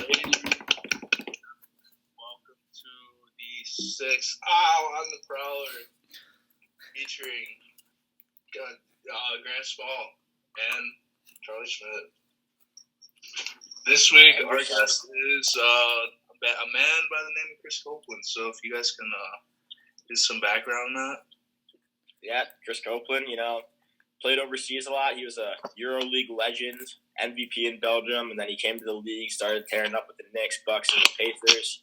Welcome to the sixth on the Prowler featuring Grant Small and Charlie Schmidt. This week, our guest is a man by the name of Chris Copeland. So if you guys can give some background on that. Yeah, Chris Copeland, played overseas a lot. He was a EuroLeague legend, MVP in Belgium, and then he came to the league, started tearing up with the Knicks, Bucks, and the Pacers.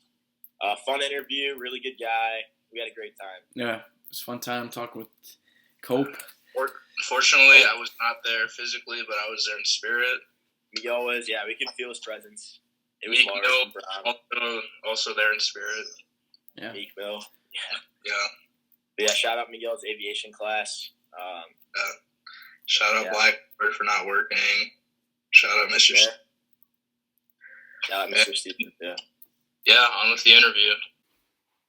Fun interview, really good guy. We had a great time. Yeah, it was a fun time talking with Cope. Unfortunately, I was not there physically, but I was there in spirit. Miguel was, we could feel his presence. It was Miguel, also there in spirit. Yeah. Meek Mill. Yeah. But yeah, shout out Miguel's aviation class. Shout out Blackbird for not working. Shout out Mr. Shout out Mr. Stevens, Yeah, on with the interview.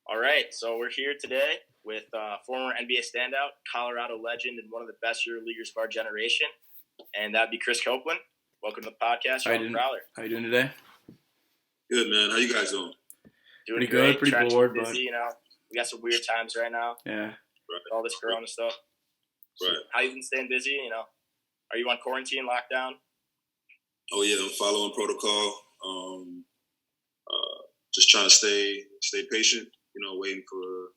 All right, so we're here today with former NBA standout, Colorado legend, and one of the best EuroLeaguers of our generation, and that'd be Chris Copeland. Welcome to the podcast, Prowler. How you doing today? Good, man. How you guys doing? Doing pretty great. Good, pretty bored, busy, We got some weird times right now. Yeah. With all this Corona stuff. Right. How you been staying busy? Are you on quarantine, lockdown? Oh yeah, I'm following protocol. Just trying to stay patient. Waiting for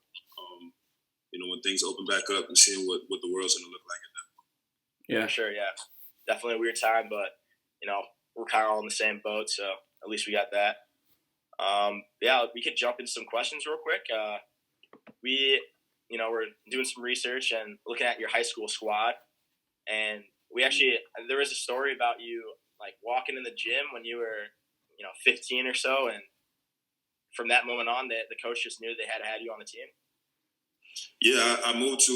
when things open back up and seeing what the world's gonna look like at that point. Yeah, sure. Yeah, definitely a weird time, but we're kind of all in the same boat, so at least we got that. We could jump into some questions real quick. We're doing some research and looking at your high school squad, and there was a story about you walking in the gym when you were 15 or so, and from that moment on, the coach just knew they had you on the team. Yeah, I moved to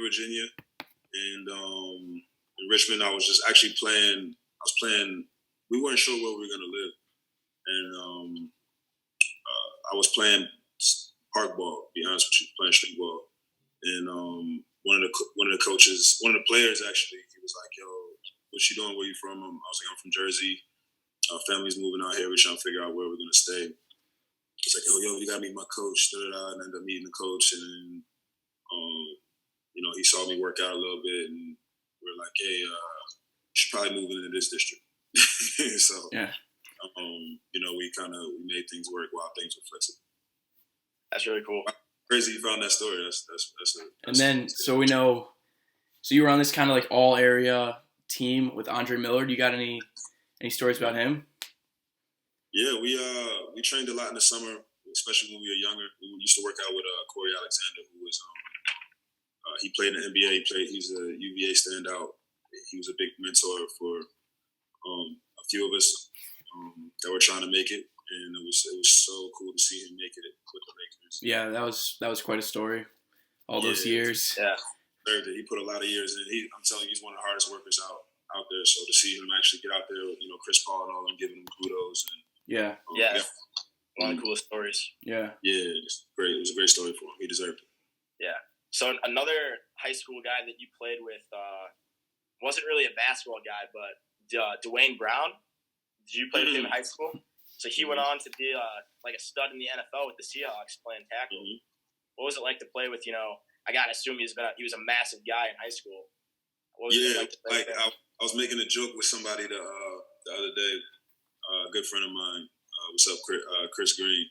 Virginia, and in Richmond, I was just actually playing. I was playing. We weren't sure where we were going to live, and I was playing park ball. To be honest with you, playing street ball, and one of the coaches, one of the players actually, he was like, "Yo, what you doing? Where you from?" I was like, "I'm from Jersey. Our family's moving out here. We're trying to figure out where we're gonna stay." He's like, "Oh, you gotta meet my coach." And I ended up meeting the coach, and then, he saw me work out a little bit, and we were like, "Hey, you should probably move into this district." So, yeah, we made things work while things were flexible. That's really cool. Crazy you found that story. So we know. So you were on this kind of all area team with Andre Miller. Do you got any stories about him? Yeah, we trained a lot in the summer, especially when we were younger. We used to work out with Corey Alexander, who was he played in the NBA. He's a UVA standout. He was a big mentor for a few of us that were trying to make it, and it was so cool to see him make it with the Lakers. Yeah, that was quite a story. All those years. Yeah, he put a lot of years in. I'm telling you, he's one of the hardest workers out there. So to see him actually get out there, Chris Paul and all them giving him kudos and one of the coolest stories. Yeah, it's great. It was a great story for him. He deserved it. Yeah. So another high school guy that you played with wasn't really a basketball guy, but Dwayne Brown. Did you play with him in high school? So he went on to be a stud in the NFL with the Seahawks playing tackle. Mm-hmm. What was it like to play with? I gotta assume he was a massive guy in high school. What was it like to play with him? I was making a joke with somebody the other day. A good friend of mine. What's up, Chris Green?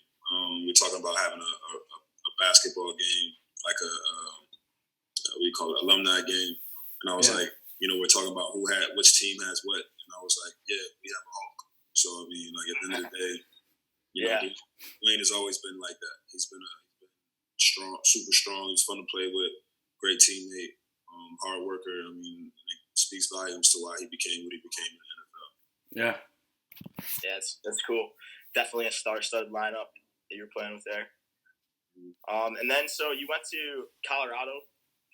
We're talking about having a basketball game, like we call it alumni game. And I was like, we're talking about which team has what. And I was like, yeah, we have a Hulk. So, at the end of the day, Wayne has always been like that. He's been strong, super strong. He's fun to play with. Great teammate, hard worker. It speaks volumes to why he became what he became in the NFL. Yeah. Yeah, that's cool. Definitely a star-studded lineup that you're playing with there. And then, so you went to Colorado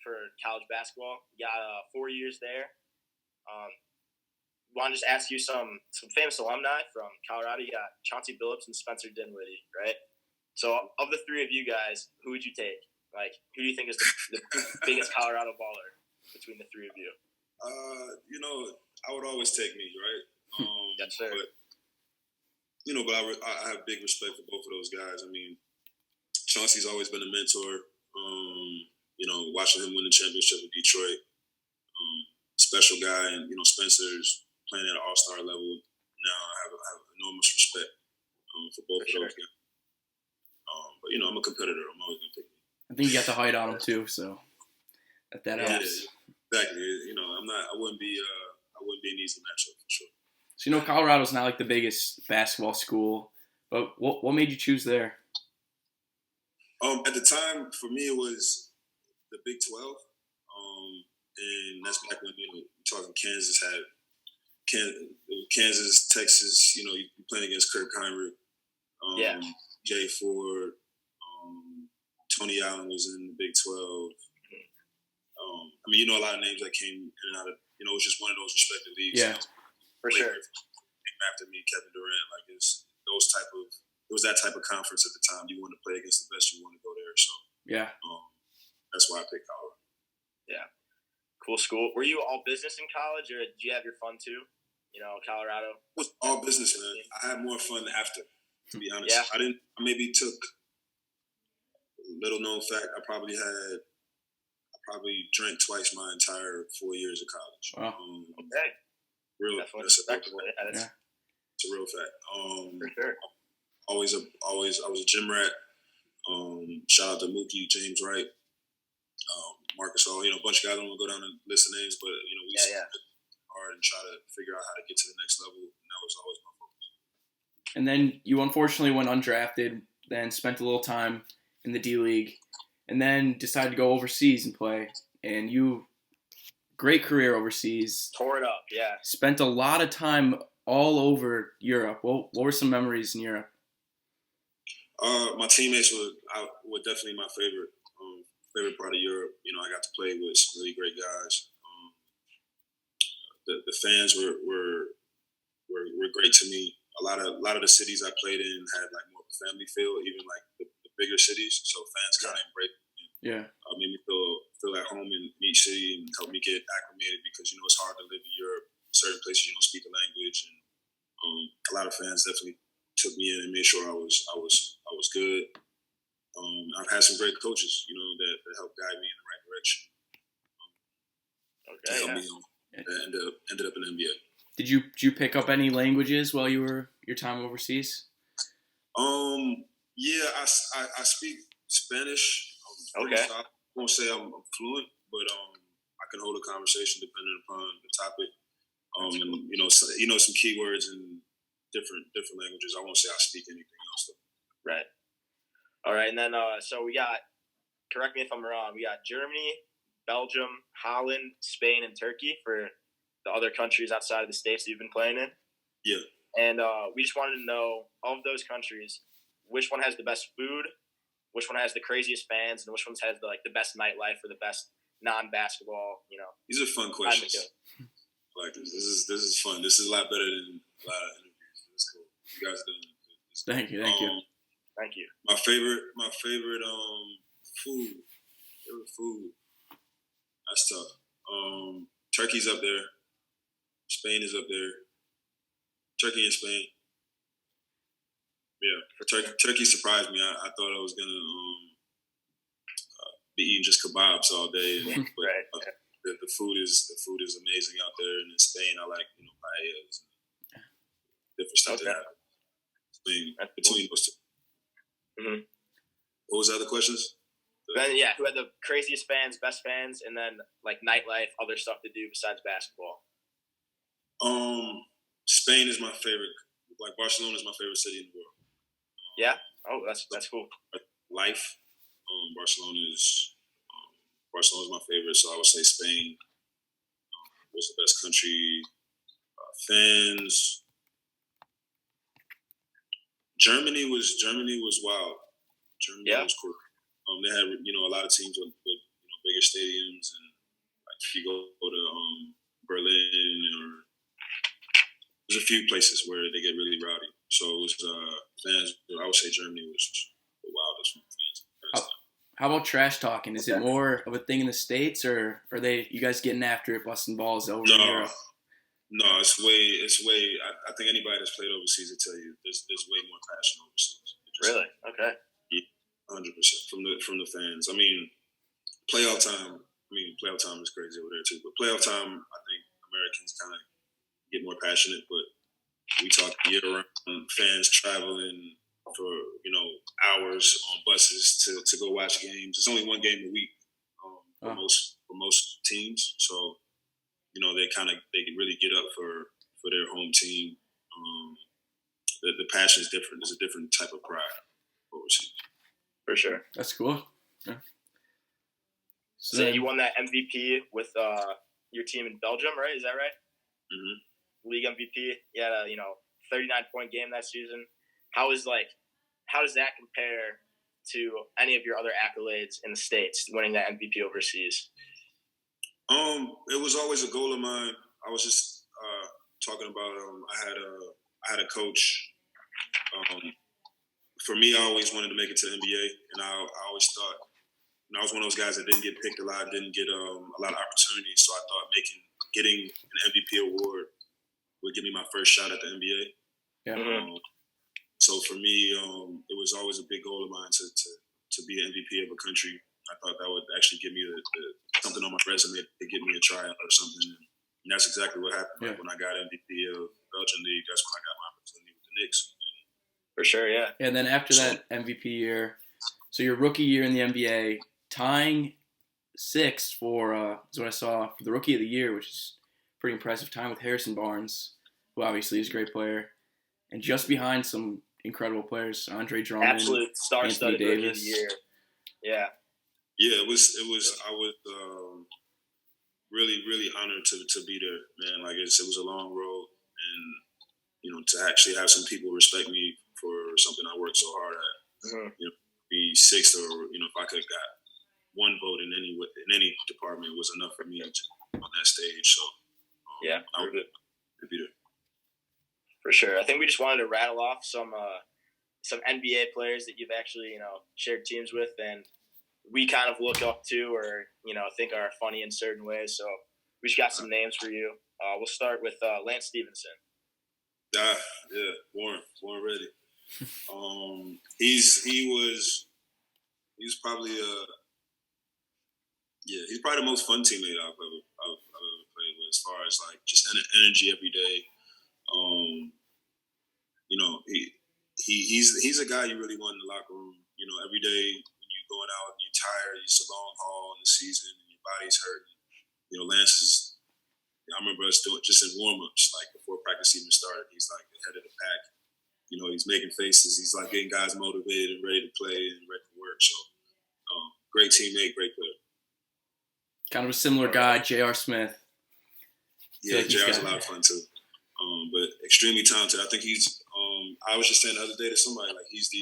for college basketball. You got 4 years there. Want to just ask you some famous alumni from Colorado. You got Chauncey Billups and Spencer Dinwiddie, right? So, of the three of you guys, who would you take? Who do you think is the biggest Colorado baller between the three of you? I would always take me, right? Yes, sir. But but I have big respect for both of those guys. I mean, Chauncey's always been a mentor. Watching him win the championship with Detroit, special guy, and Spencer's playing at an all-star level now. I have enormous respect for both of those guys. But I'm a competitor. I'm always gonna pick me. I think you got the height on him too, so that helps. Exactly. I wouldn't be an easy matchup for sure. So Colorado's not like the biggest basketball school, but what made you choose there? At the time, for me, it was the Big 12, and that's back when we're talking Kansas had Kansas, Texas. You playing against Kirk Heinrich, Jay Ford, Tony Allen was in the Big 12. A lot of names that came in and out of. It was just one of those respected leagues. Yeah, for sure. After me, Kevin Durant, it was that type of conference at the time. You want to play against the best, you want to go there. So yeah, that's why I picked Colorado. Yeah, cool school. Were you all business in college, or did you have your fun too? Colorado. It was all business, man. I had more fun after, to be honest. Yeah. I maybe took little known fact. I probably drank twice my entire 4 years of college. Wow. Okay. Real. That's a real fact. For sure. I was a gym rat. Shout out to Mookie, James Wright, Marcus Hall. A bunch of guys. I don't want to go down and list the names, but we hard and try to figure out how to get to the next level, and that was always my focus. And then you unfortunately went undrafted, then spent a little time in the D League, and then decided to go overseas and play. And great career overseas. Tore it up, yeah. Spent a lot of time all over Europe. What were some memories in Europe? My teammates were definitely my favorite part of Europe. I got to play with some really great guys. The fans were great to me. A lot of the cities I played in had more of a family feel, even the bigger cities. So fans kind of embraced me. Yeah. Made me feel at home in each city and helped me get acclimated because it's hard to live in Europe. Certain places you don't speak the language, and a lot of fans definitely took me in and made sure I was good. I've had some great coaches, that helped guide me in the right direction. Okay. Helped me ended up in the NBA. Did you pick up any languages while you were your time overseas? Yeah, I speak Spanish. Okay. I won't say I'm fluent, but I can hold a conversation depending upon the topic. And some keywords in different languages. I won't say I speak anything else though. Right. All right, and then so we got. Correct me if I'm wrong. We got Germany, Belgium, Holland, Spain, and Turkey for the other countries outside of the states that you've been playing in. Yeah. And we just wanted to know, of those countries, which one has the best food, which one has the craziest fans, and which one has the best nightlife or the best non-basketball, These are fun questions. I like this. This is fun. This is a lot better than a lot of interviews. It's cool. You guys are doing this. Thank you. Thank you. My favorite food. That's tough. Turkey's up there. Spain is up there. Turkey and Spain. Yeah, Turkey surprised me. I thought I was gonna be eating just kebabs all day, but the food is amazing out there. And in Spain, I like paellas, and different stuff that happens. Spain between those two. Mm-hmm. What was the other questions? Then who had the craziest fans, best fans, and then nightlife, other stuff to do besides basketball? Spain is my favorite. Barcelona is my favorite city in the world. Yeah. Oh, that's cool. Life. Barcelona is my favorite, so I would say Spain was the best country. Fans. Germany was wild. Germany was cool. They had a lot of teams with bigger stadiums, and if you go to Berlin, or there's a few places where they get really rowdy. So it was fans. I would say Germany was the wildest from fans. How about trash talking? Is it more of a thing in the States, or are you guys getting after it, busting balls over in Europe? No, it's way. I think anybody that's played overseas will tell you there's way more passion overseas. Really? Okay. Yeah, 100% from the fans. I mean, playoff time. Playoff time is crazy over there too. But playoff time, I think Americans kind of get more passionate. But we talk year-round fans traveling for hours on buses to go watch games. It's only one game a week for most teams, so they really get up for their home team. The passion is different. There's a different type of pride overseas. For sure. That's cool. Yeah. So you won that MVP with your team in Belgium, right? Is that right? Mm-hmm. League MVP. You had a 39-point game that season. How does that compare to any of your other accolades in the States, winning that MVP overseas? It was always a goal of mine. I was just talking about. I had a coach. For me, I always wanted to make it to the NBA, and I always thought. I was one of those guys that didn't get picked a lot, didn't get a lot of opportunities. So I thought getting an MVP award would give me my first shot at the NBA. Yeah. So for me, it was always a big goal of mine to be an MVP of a country. I thought that would actually give me something on my resume to get me a tryout or something. And that's exactly what happened. Yeah. When I got MVP of Belgian League, that's when I got my opportunity with the Knicks. For sure, yeah. And then after that MVP year, so your rookie year in the NBA, tying 6th for is what I saw for the rookie of the year, which is pretty impressive time with Harrison Barnes, who obviously is a great player, and just behind some incredible players, Andre Drummond, absolute star-studded rookie of the year. Yeah. Yeah, it was. I was really, really honored to be there, man. Like it was a long road, and to actually have some people respect me for something I worked so hard at. Mm-hmm. Be 6th, or if I could have got one vote in any department was enough for me on that stage. So yeah, I would be there for sure. I think we just wanted to rattle off some NBA players that you've actually shared teams with, and we kind of look up to or think are funny in certain ways. So we just got some names for you. We'll start with Lance Stevenson. Yeah, Warren Reddy. He was probably he's probably the most fun teammate I've ever played with, as far as like just energy every day. He's a guy you really want in the locker room. Every day when you're going out and you're tired, it's a long haul in the season and your body's hurting. Lance is. I remember us doing just in warm-ups, like before practice even started. He's like the head of the pack. He's making faces. He's like getting guys motivated and ready to play and ready to work. So, great teammate, great player. Kind of a similar guy, J.R. Smith. Yeah, J.R.'s a lot of fun too. But extremely talented. I think he's. I was just saying the other day to somebody, like we used to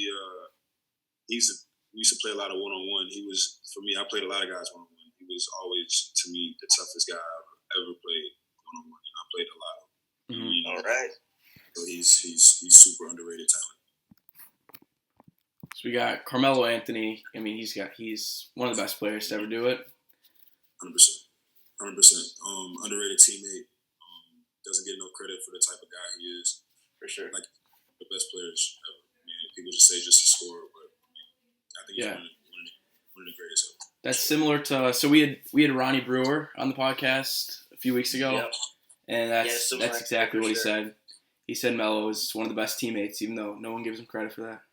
play a lot of one-on-one. He was, for me, I played a lot of guys one-on-one. He was always, to me, the toughest guy I've ever played one-on-one, and I played a lot of them. Mm-hmm. All right. So he's super underrated talent. So we got Carmelo Anthony. I mean, he's one of the best players to ever do it. 100%. Underrated teammate. Doesn't get enough credit for the type of guy he is. For sure. Like the best players ever. People just say just a scorer, but I think he's one of the greatest ever. That's similar to so we had Ronnie Brewer on the podcast a few weeks ago, and that's exactly what he said. He said Melo is one of the best teammates, even though no one gives him credit for that.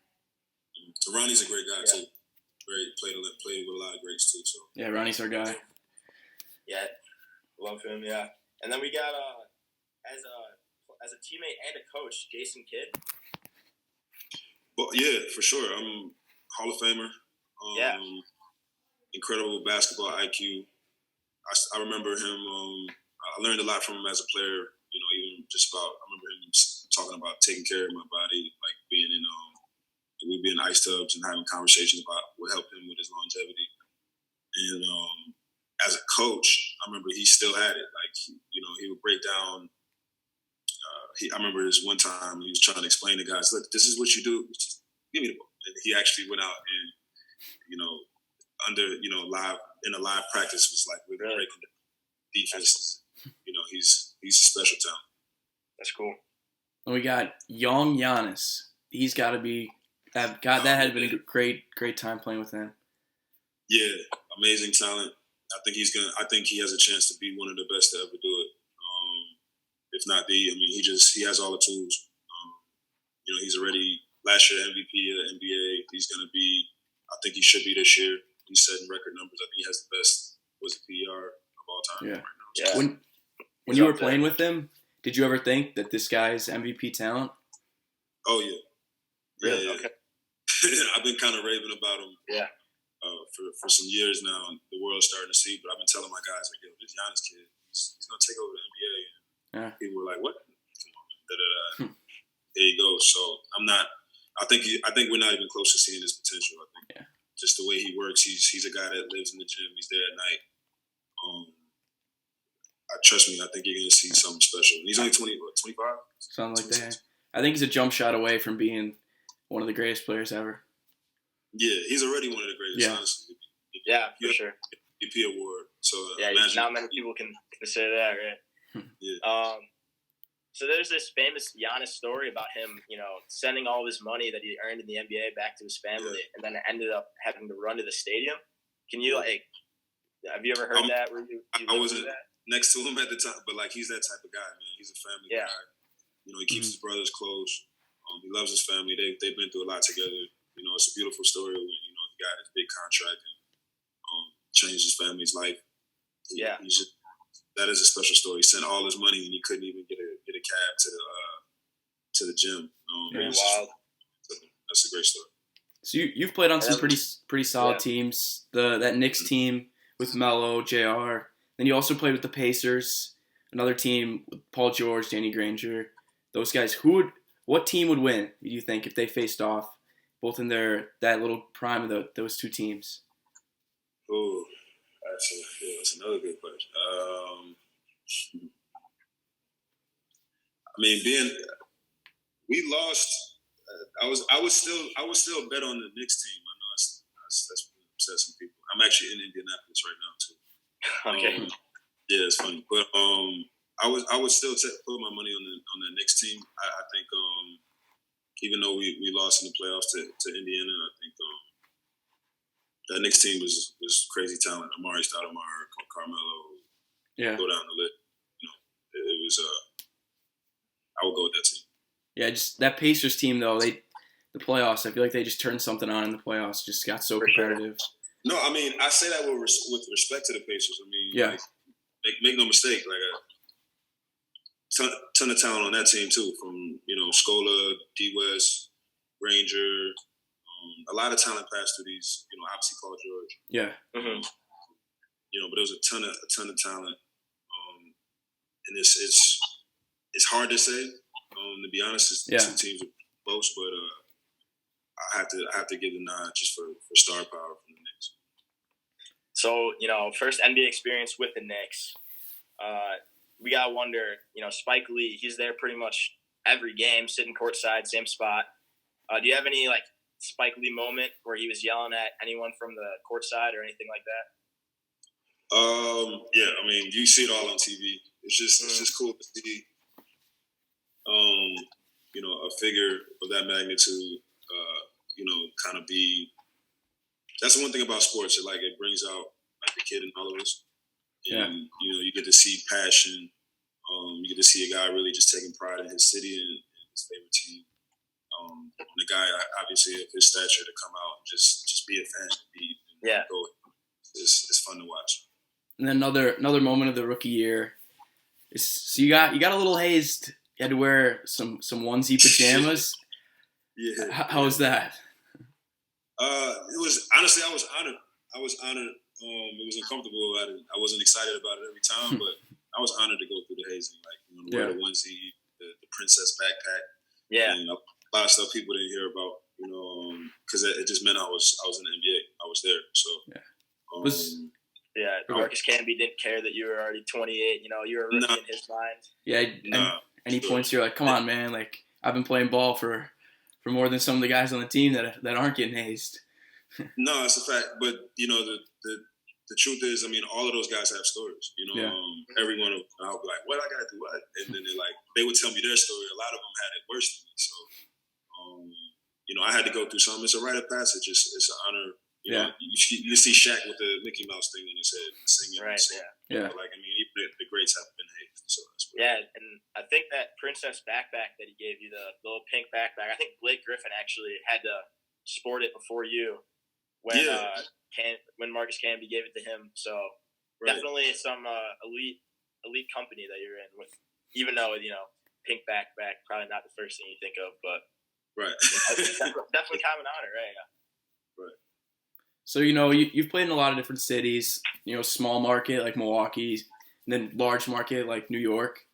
So Ronnie's a great guy too. Played with a lot of greats too. So yeah, Ronnie's our guy. Yeah, love him. Yeah, and then we got as a teammate and a coach, Jason Kidd. Well, yeah, for sure. I'm Hall of Famer. Incredible basketball IQ. I remember him. I learned a lot from him as a player. Even just about. I remember him talking about taking care of my body, like being in. We'd be in ice tubs and having conversations about what helped him with his longevity. And as a coach, I remember he still had it. Like he would break down. I remember this one time he was trying to explain to guys, look, this is what you do. Just give me the ball. And he actually went out and live in a live practice was like we're breaking the defenses. He's he's a special talent. That's cool. And we got young Giannis. He's got to be that had been a great time playing with him. Yeah, amazing talent. I think he has a chance to be one of the best to ever do it. If not the, I mean, he has all the tools. He's already last year MVP of the NBA. He's going to be. I think he should be this year. He's setting record numbers. I think he has the best PER of all time right now. Yeah. When you were playing with him, did you ever think that this guy's MVP talent? Oh yeah. Really? Yeah. Okay. I've been kind of raving about him. Yeah. For some years now, the world's starting to see. But I've been telling my guys, like, yo, this Giannis kid, he's going to take over the NBA. And people were like, what? Come on, man. There you go. So I'm not. I think we're not even close to seeing his potential. I think just the way he works, he's a guy that lives in the gym. He's there at night. Trust me, I think you're going to see something special. And he's only 25? Something like that. I think he's a jump shot away from being one of the greatest players ever. Yeah, he's already one of the greatest, honestly. Yeah, for sure. MVP award. So not many people can say that, right? Yeah. So there's this famous Giannis story about him, sending all of his money that he earned in the NBA back to his family, and then ended up having to run to the stadium. Can you have you ever heard that? I wasn't next to him at the time, but he's that type of guy, man. He's a family guy. He keeps his brothers close. He loves his family. They've been through a lot together. It's a beautiful story when he got his big contract and changed his family's life. That is a special story. He sent all his money and he couldn't even get a cab to the gym. Wild. That's a great story. So you've played on some pretty solid teams. That Knicks team with Melo, JR. Then you also played with the Pacers, another team with Paul George, Danny Granger. Those guys. What team would win? Do you think if they faced off, both in that little prime of those two teams? Oh, that's another good question. We lost. I would still bet on the Knicks team. I know that's upset some people. I'm actually in Indianapolis right now too. Okay. Yeah, it's funny, but I would still put my money on the Knicks team. I think even though we lost in the playoffs to Indiana, I think that Knicks team was crazy talent. Amari Stoudemire, Carmelo, go down the list. It was. I would go with that team. Yeah, just that Pacers team though. The playoffs. I feel like they just turned something on in the playoffs. Just got so competitive. No, I mean I say that with respect to the Pacers. I mean, make no mistake, a ton of talent on that team too. From Scola, D. West, Granger, a lot of talent passed through these. Obviously Paul George. Yeah. Mm-hmm. But there was a ton of talent, and it's hard to say. To be honest, two teams are close, but I have to give the nod just for star power from the Knicks. So first NBA experience with the Knicks. We gotta wonder, Spike Lee. He's there pretty much every game, sitting courtside, same spot. Do you have any Spike Lee moment where he was yelling at anyone from the courtside or anything like that? Yeah, I mean, you see it all on TV. It's just cool to see. A figure of that magnitude, kind of be. That's the one thing about sports. It brings out the kid in all of us. And, you get to see passion. You get to see a guy really just taking pride in his city and his favorite team. And the guy, obviously, of his stature, to come out and just be a fan. Go. It's fun to watch. And then another moment of the rookie year is so you got a little hazed. You had to wear some onesie pajamas. Yeah. How was that? It was honestly, I was honored. It was uncomfortable. I wasn't excited about it every time, but I was honored to go through the hazing, wear the onesie, the princess backpack. Yeah. And a lot of stuff people didn't hear about, because it just meant I was in the NBA. I was there, so. Marcus Camby didn't care that you were already 28. You were a rookie in his mind. Yeah. Any points you're like, come on, man. I've been playing ball for more than some of the guys on the team that aren't getting hazed. No, it's a fact. But the the truth is, I mean, all of those guys have stories. You know, everyone. I'll be like, "What I gotta do what?" And then they would tell me their story. A lot of them had it worse than me. So, you know, I had to go through something. It's a rite of passage. It's an honor. You know, you see Shaq with the Mickey Mouse thing on his head singing. Right. Yeah. Like, I mean, even the greats have been hazed. So and I think that Princess backpack that he gave you, the little pink backpack, I think Blake Griffin actually had to sport it before you when Marcus Camby gave it to him. So definitely some elite company that you're in with, even though, you know, pink backpack, probably not the first thing you think of, but definitely common honor, right? Right. So, you know, you've played in a lot of different cities, you know, small market like Milwaukee, and then large market like New York.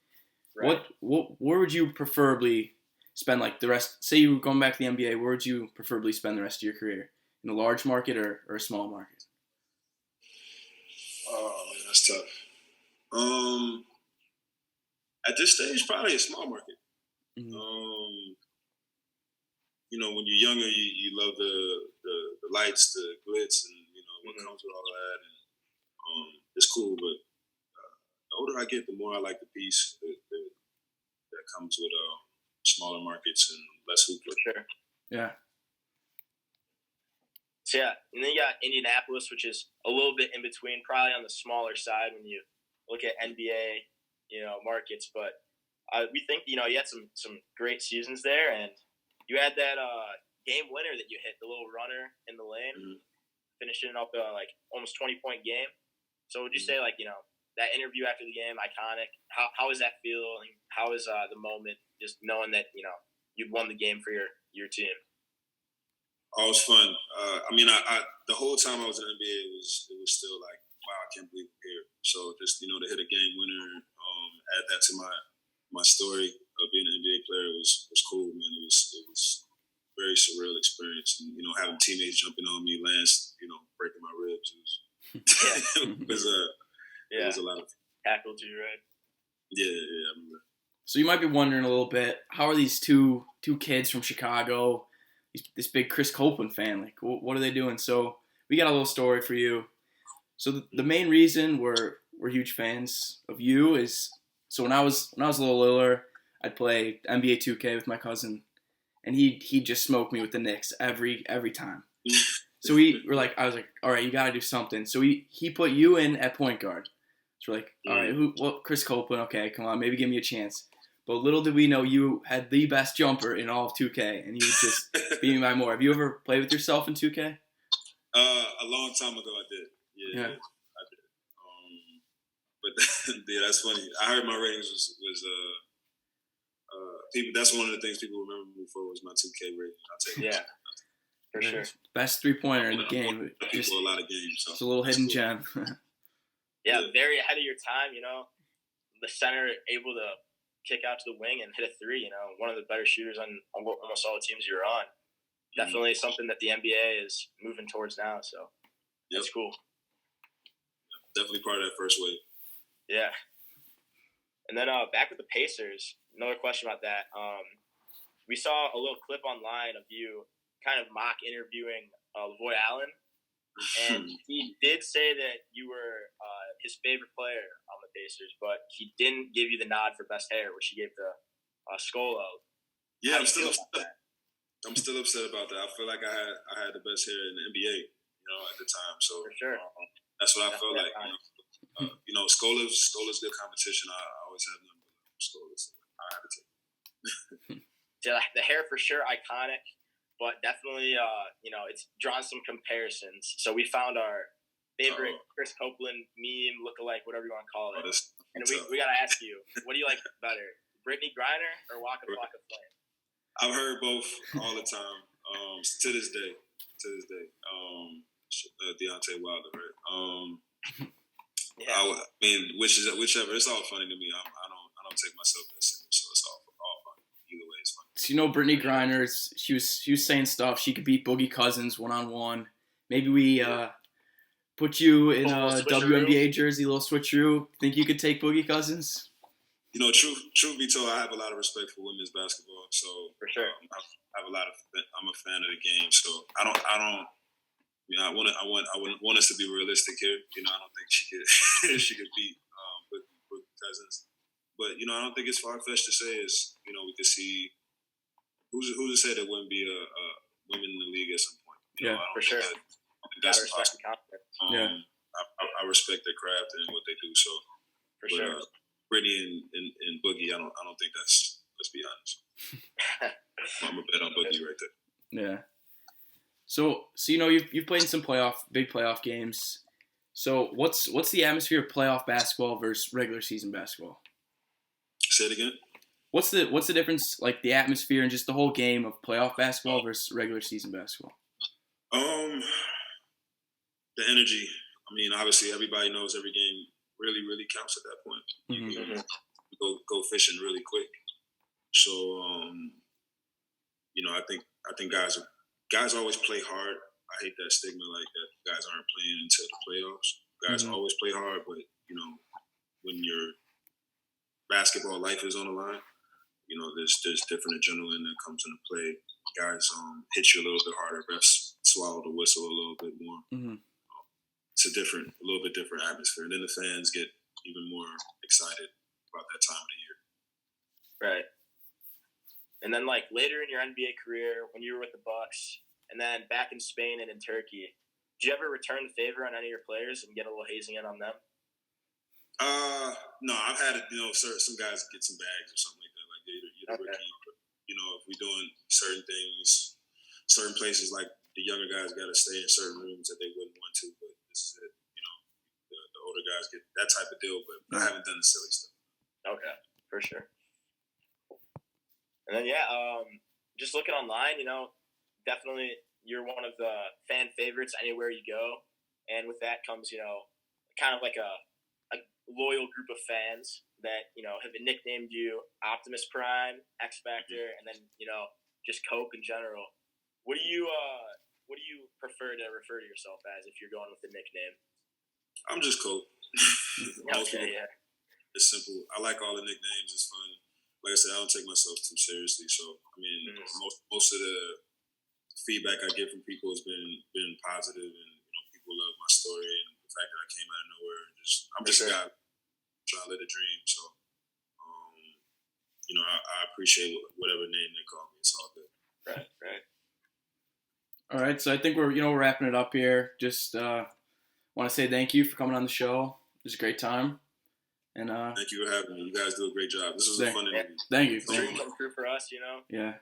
Right. Where would you preferably spend like the rest, say you were going back to the NBA, where would you preferably spend the rest of your career? In a large market or a small market? Oh, man, that's tough. At this stage, probably a small market. Mm-hmm. You know, when you're younger, you love the lights, the glitz, and you know what comes with all that, and it's cool. But the older I get, the more I like the peace that comes with smaller markets and less hoop. Sure. Yeah. So and then you got Indianapolis, which is a little bit in between, probably on the smaller side when you look at NBA, you know, markets. But we think, you know, you had some great seasons there, and you had that game winner that you hit, the little runner in the lane, finishing up like almost 20-point game. So would you say, like, you know, that interview after the game, iconic? How is that feeling? How is the moment, just knowing that, you know, you'd won the game for your team? Oh, it was fun. I mean, I the whole time I was in the NBA, it was still like, wow, I can't believe we're here. So just, you know, to hit a game winner, add that to my story of being an NBA player was cool, man. It was a very surreal experience, and you know, having teammates jumping on me, Lance, you know, breaking my ribs. It was a lot of fun. Tackled you, right? Yeah, I remember. So you might be wondering a little bit, how are these two kids from Chicago, this big Chris Copeland fan, like, what are they doing? So we got a little story for you. So the main reason we're huge fans of you is, so when I was a little littler, I'd play NBA 2K with my cousin, and he'd just smoke me with the Knicks every time. So I was like, all right, you got to do something. So he put you in at point guard. So we're like, all right, Chris Copeland, okay, come on, maybe give me a chance. But little did we know you had the best jumper in all of 2K, and you would just beat me by more. Have you ever played with yourself in 2K? A long time ago, I did. Yeah. I did. But yeah, that's funny. I heard my ratings was people. That's one of the things people remember me for was my 2K rating. I'll take it. For sure. Best 3-pointer in the game. Just a lot of games. So it's a little hidden gem. Very ahead of your time. You know, the center able to kick out to the wing and hit a three. You know, one of the better shooters on almost all the teams you were on. Definitely something that the NBA is moving towards now. So that's cool. Definitely part of that first wave. Yeah. And then back with the Pacers, another question about that. We saw a little clip online of you kind of mock interviewing LaVoy Allen, and he did say that you were his favorite player on the Pacers, but he didn't give you the nod for best hair, which he gave to Scolo. Yeah, I'm still upset about that. I feel like I had the best hair in the NBA, you know, at the time. So for sure, that's what I felt like. You know, Scola's good competition. I always have them. Scola, so I had to take it. Yeah, the hair for sure, iconic, but definitely, you know, it's drawn some comparisons. So we found our favorite Chris Copeland meme, lookalike, whatever you want to call it. And we got to ask you, what do you like better, Brittany Griner or Waka Flocka Flame? I've heard both all the time. To this day. Deontay Wilder, right? I mean, whichever. It's all funny to me. I don't take myself that serious, so it's all funny. Either way, it's funny. So, you know, Brittany Griner, she was saying stuff. She could beat Boogie Cousins 1-on-1. Maybe we put you in a WNBA jersey, a little switcheroo. Think you could take Boogie Cousins? You know, truth be told, I have a lot of respect for women's basketball. So for sure, I'm a fan of the game. So I don't. I want us to be realistic here. I don't think she could she could beat Brooke Cousins, but I don't think it's far fetched to say is we could see who's to say there wouldn't be a women in the league at some point. Yeah, for sure. That's respect the confidence. I respect their craft and what they do. So for sure, Brittany and Boogie, I don't think that's. Let's be honest. I'm a bet on Boogie right there. Yeah. So you've played in some big playoff games. So what's the atmosphere of playoff basketball versus regular season basketball? Say it again. What's the difference, like the atmosphere and just the whole game of playoff basketball versus regular season basketball? The energy. I mean, obviously everybody knows every game really, really counts at that point. Mm-hmm. You go fishing really quick. So I think guys always play hard. I hate that stigma like that guys aren't playing until the playoffs. Guys always play hard, but when your basketball life is on the line, there's different adrenaline that comes into play. Guys hit you a little bit harder. Refs swallow the whistle a little bit more. Mm-hmm. It's a little bit different atmosphere, and then the fans get even more excited about that time of the year. Right. And then, like, later in your NBA career, when you were with the Bucks, and then back in Spain and in Turkey, did you ever return the favor on any of your players and get a little hazing in on them? No, I've had it. Some guys get some bags or something like that. Like you're the rookie. But, if we're doing certain things, certain places, like the younger guys got to stay in certain rooms that they wouldn't want to. But this is it. The older guys get that type of deal. But I haven't done the silly stuff. Okay, for sure. And then, just looking online, definitely you're one of the fan favorites anywhere you go. And with that comes, kind of like a loyal group of fans that, have nicknamed you Optimus Prime, X Factor, and then, just Cope in general. What do you prefer to refer to yourself as if you're going with the nickname? I'm just Cope. Okay, yeah. It's simple. I like all the nicknames. It's fun. Like I said, I don't take myself too seriously. So, I mean, most of the feedback I get from people has been positive, and people love my story and the fact that I came out of nowhere. I'm just a guy trying to live a dream. So, I appreciate whatever name they call me. It's all good. Right. All right, so I think we're wrapping it up here. Just want to say thank you for coming on the show. It was a great time. And thank you for having me. You guys do a great job. This was a fun interview. Thank you. Dream come true for us, Yeah.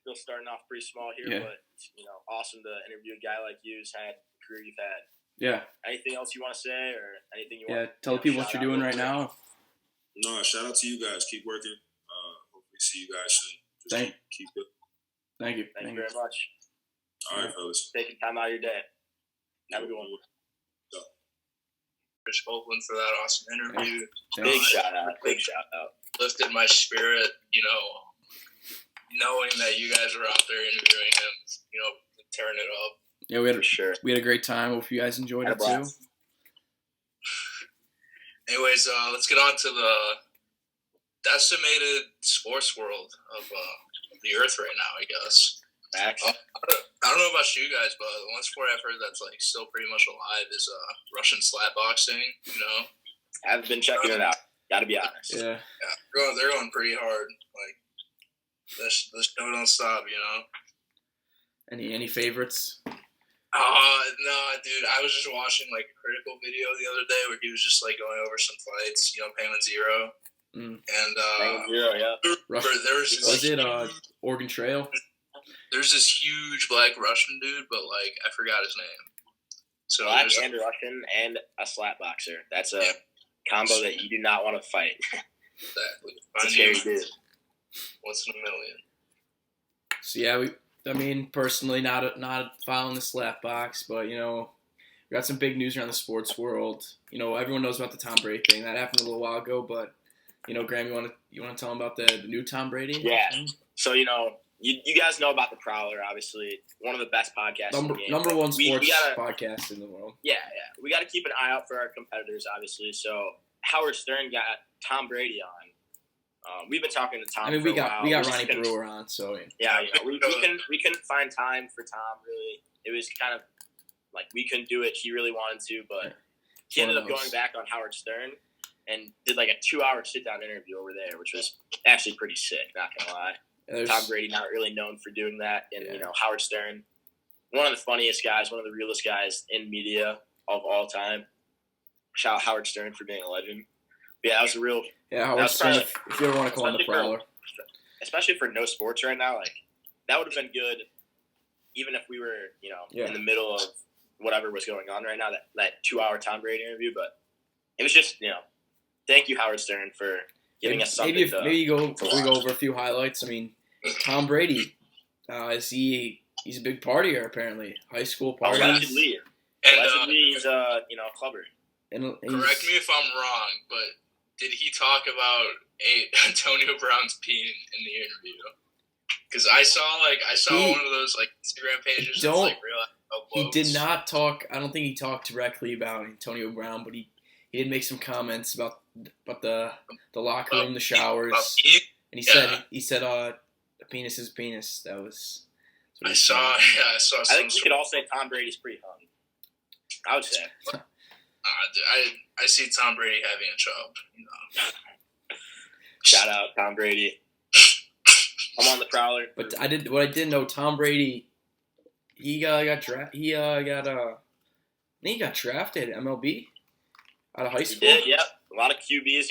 Still starting off pretty small here, but awesome to interview a guy like you who's had the career you've had. Yeah. Anything else you want to say, or anything you want? Yeah. Tell the people what you're doing right now. No, shout out to you guys. Keep working. Hopefully see you guys soon. Keep it. Thank you. Thank you very much. All right, fellas. Taking time out of your day. Have a good one. Chris Copeland for that awesome interview. Big shout out. Lifted my spirit, knowing that you guys were out there interviewing him, tearing it up. Yeah, we had a great time. Hope you guys enjoyed it too. Anyways, let's get on to the decimated sports world of the earth right now, I guess. I don't know about you guys, but the one sport I've heard that's still pretty much alive is Russian slap boxing. I haven't been checking it out. Gotta be honest. Yeah. They're going pretty hard. The show don't stop. Any favorites? No, dude. I was just watching a critical video the other day where he was just going over some fights. Payment Zero. And Payment Zero, yeah. There was it Oregon Trail? There's this huge black Russian dude, but I forgot his name. So black and Russian and a slap boxer. That's a combo that you do not want to fight. Exactly. It's a scary dude. Once in a million. So personally, not following the slap box, but we got some big news around the sports world. Everyone knows about the Tom Brady thing that happened a little while ago, but Graham, you want to tell them about the new Tom Brady? Yeah. So You guys know about the Prowler, obviously. One of the best podcasts in the game. Number one sports podcast in the world. Yeah. We got to keep an eye out for our competitors, obviously. So Howard Stern got Tom Brady on. We've been talking to Tom. we got Ronnie Brewer on, so yeah. We couldn't find time for Tom. Really, it was kind of like we couldn't do it. He really wanted to, but he ended up going back on Howard Stern and did like a 2-hour sit-down interview over there, which was actually pretty sick, not gonna lie. Tom Brady not really known for doing that, and Howard Stern, one of the funniest guys, one of the realest guys in media of all time. Shout out Howard Stern for being a legend. But yeah, that was a real. Yeah, Howard Stern. If you ever want to call on the Prowler, especially for no sports right now, like that would have been good, even if we were in the middle of whatever was going on right now. That 2-hour Tom Brady interview, but it was just thank you Howard Stern for giving us something. Maybe we go over a few highlights. I mean, Tom Brady, he's a big partier apparently. High school parties. Allegedly, he's clubber. And correct me if I'm wrong, but did he talk about Antonio Brown's peen in the interview? Because I saw one of those like Instagram pages. He did not talk. I don't think he talked directly about Antonio Brown, but he did make some comments about the locker room, the showers, and he said a penis is a penis. That was. I saw. I think we could all say Tom Brady's pretty hung. I would say. I see Tom Brady having a job. Shout out Tom Brady. I'm on the Prowler. But I didn't know, Tom Brady. He got drafted. He got drafted MLB out of high school. He did, yep. A lot of QBs,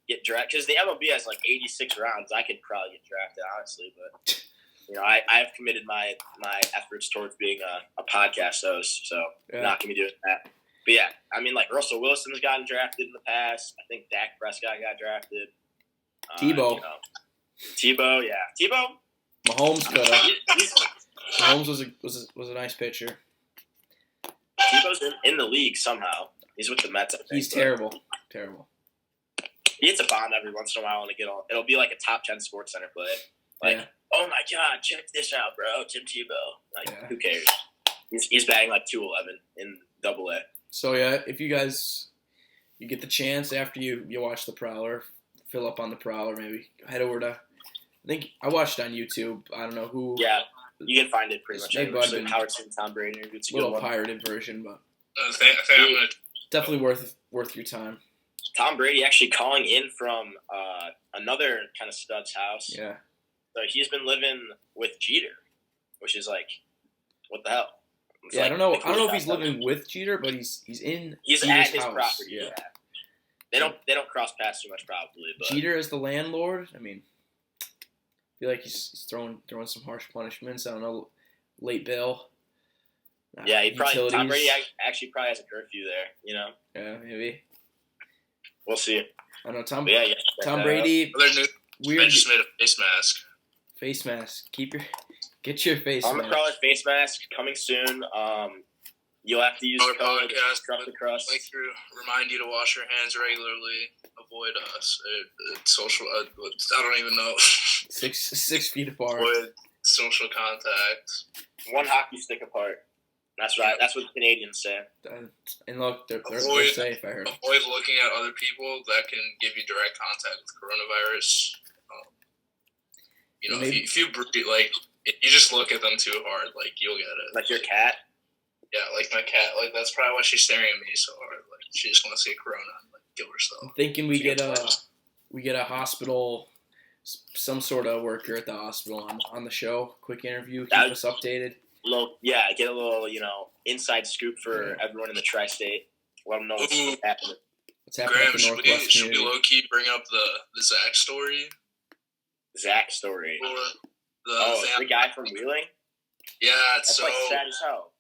get drafted because the MLB has like 86 rounds. I could probably get drafted, honestly, but I've committed my efforts towards being a podcast host, so not gonna be doing that. But yeah, I mean, like Russell Wilson's gotten drafted in the past. I think Dak Prescott got drafted. Tebow. Tebow. Mahomes could have. Mahomes was a nice pitcher. Tebow's in the league somehow. He's with the Mets. I think, he's terrible. He hits a bomb every once in a while, and it'll be like a top 10 Sports Center play. Like, oh my God, check this out, bro, Tim Tebow. Like, who cares? He's batting like 211 in Double-A. So yeah, if you guys get the chance after you watch the Prowler, fill up on the Prowler, maybe head over to. I think I watched it on YouTube. I don't know who. Yeah, you can find it pretty much anywhere. So Howard Stern, Tom Brady, it's a little pirated version, but definitely worth your time. Tom Brady actually calling in from another kind of stud's house. Yeah. So he's been living with Jeter, which is like, what the hell? It's I don't know if he's living with Jeter, but he's in. He's Jeter's at his house. property. Yeah. They don't cross paths too much, probably. But Jeter is the landlord. I mean, I feel like he's throwing some harsh punishments. I don't know, late bill. Yeah, Tom Brady actually probably has a curfew there. Yeah, maybe. We'll see. I don't know Tom. Yeah, Tom Brady. I just made a face mask. Face mask. Get your face mask. I'm gonna call it face mask coming soon. You'll have to use our podcast. Trust the Crust. I'd like to remind you to wash your hands regularly. Avoid social. I don't even know. 6 feet apart. Avoid social contact. 1 hockey stick apart. That's right. That's what the Canadians say. And look, they're safe. I heard. Avoid looking at other people that can give you direct contact with coronavirus. If you breathe, like if you just look at them too hard, like you'll get it. Like your cat. Yeah, like my cat. Like that's probably why she's staring at me so hard. Like she just wants to see corona and like kill herself. I'm thinking we get a hospital, some sort of worker at the hospital on the show. Quick interview, keep us updated. Get a little inside scoop for everyone in the tri-state. Let them know what's happening. What's happening Graham, should we low key bring up the Zach story? Zach story. The guy from Wheeling. Yeah, that's like sad as hell.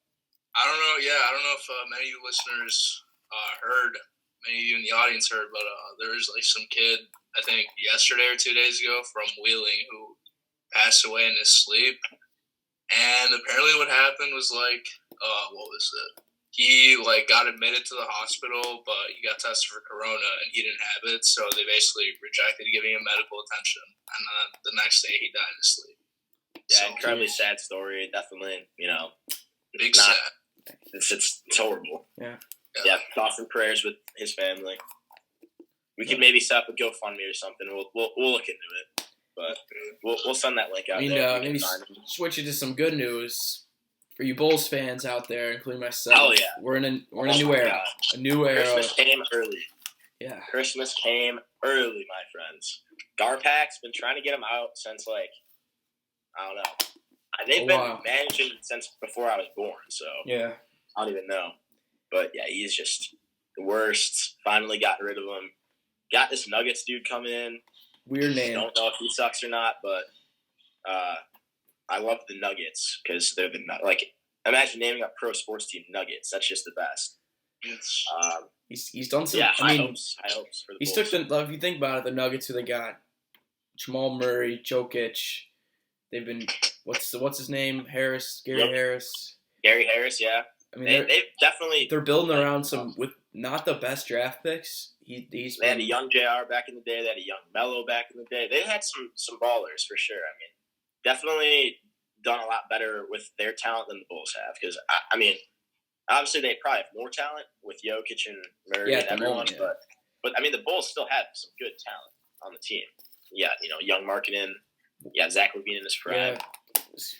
I don't know. Yeah, I don't know if many of you listeners heard. Many of you in the audience heard, but there was like some kid, I think yesterday or 2 days ago, from Wheeling who passed away in his sleep. And apparently, what happened was like, what was it? He like got admitted to the hospital, but he got tested for corona and he didn't have it. So they basically rejected giving him medical attention. And then the next day, he died in his sleep. Yeah, incredibly sad story. Definitely, big sad. It's horrible. Yeah. Thoughts and prayers with his family. We could maybe set up a GoFundMe or something. We'll look into it, but we'll send that link out. Maybe switch it to some good news For you Bulls fans out there, including myself, Hell yeah. we're in a Oh new my era. God. A new era. Christmas came early. Yeah. Christmas came early, my friends. Garpac's been trying to get him out since, like, I don't know. They've been managing since before I was born, so yeah. I don't even know. But, yeah, he's just the worst. Finally got rid of him. Got this Nuggets dude coming in. Weird name. Don't know if he sucks or not, but I love the Nuggets because they're like, imagine naming a pro sports team Nuggets. That's just the best. He's done some. Yeah, I mean, high hopes for the he's Bulls. took the. If you think about it, the Nuggets who they got, Jamal Murray, Jokic. They've been what's his name? Gary Harris. Gary Harris, yeah. I mean, they've definitely they're building around some with not the best draft picks. They had a young JR back in the day. They had a young Melo back in the day. They had some ballers for sure. I mean, definitely done a lot better with their talent than the Bulls have. Because I mean, obviously they probably have more talent with Jokic and Murray and everyone. But I mean, the Bulls still have some good talent on the team. Yeah, young Markkanen. Yeah, Zach LaVine in his prime. Yeah.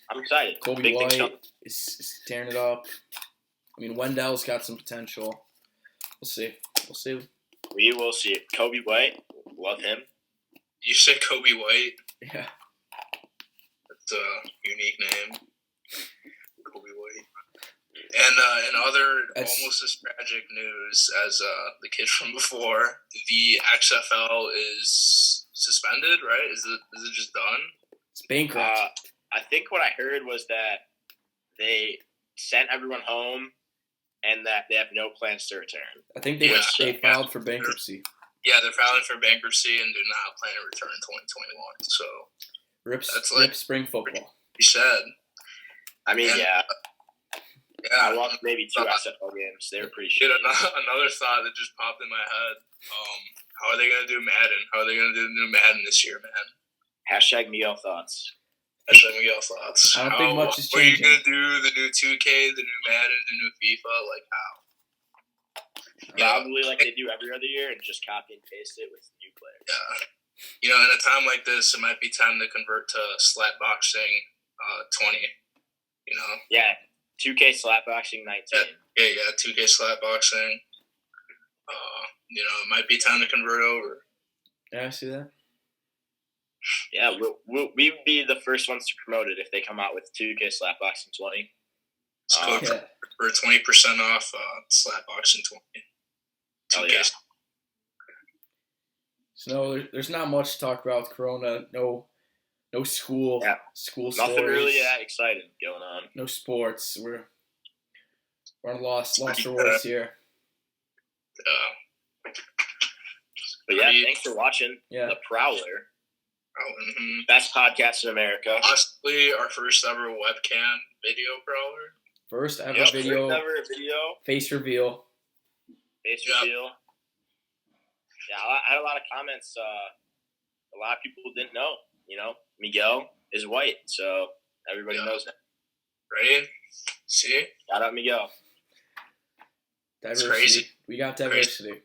I'm excited. Kobe White is tearing it up. I mean, Wendell's got some potential. We'll see. We will see. Kobe White, love him. You say Kobe White? Yeah. That's a unique name. Kobe White. And in other almost as tragic news as the kid from before, the XFL is suspended, right? Is it just done? It's bankrupt. I think what I heard was that they sent everyone home and that they have no plans to return. I think they filed for bankruptcy. Yeah, they're filing for bankruptcy and do not plan to return in 2021. So rip spring football. You said. I mean, yeah. I watched maybe 2 XFL games. They were pretty shit. Another thought that just popped in my head. How are they going to do Madden? How are they going to do the new Madden this year, man? Hashtag Miguel thoughts. I don't think much is changing. Are you going to do the new 2K, the new Madden, the new FIFA? Like, how? Probably like they do every other year and just copy and paste it with new players. Yeah. In a time like this, it might be time to convert to slapboxing 20. Yeah. 2K slapboxing 19. Yeah, 2K slapboxing. It might be time to convert over. Yeah, I see that. Yeah, we'd be the first ones to promote it if they come out with 2K slapboxing 20. For 20% off slapboxing 20. Oh yeah. So there's not much to talk about with Corona. No school. Yeah. School Nothing stories. really that exciting going on. No sports. We're on lost rewards here. But yeah, thanks for watching the Prowler. Best podcast in America. Possibly our first ever webcam video Prowler. First ever video. Face reveal. Reveal. Yeah, I had a lot of comments. A lot of people didn't know. Miguel is white, so everybody knows that. Ready? See? Shout out Miguel. Diversity. It's crazy. We got diversity.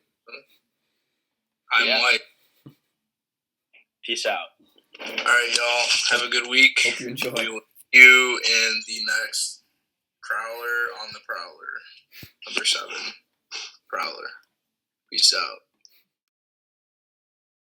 I'm white. Peace out. All right, y'all. Have a good week. Hope you enjoy. We will see you in the next Prowler on the Prowler. Number 7. Prowler. Peace out.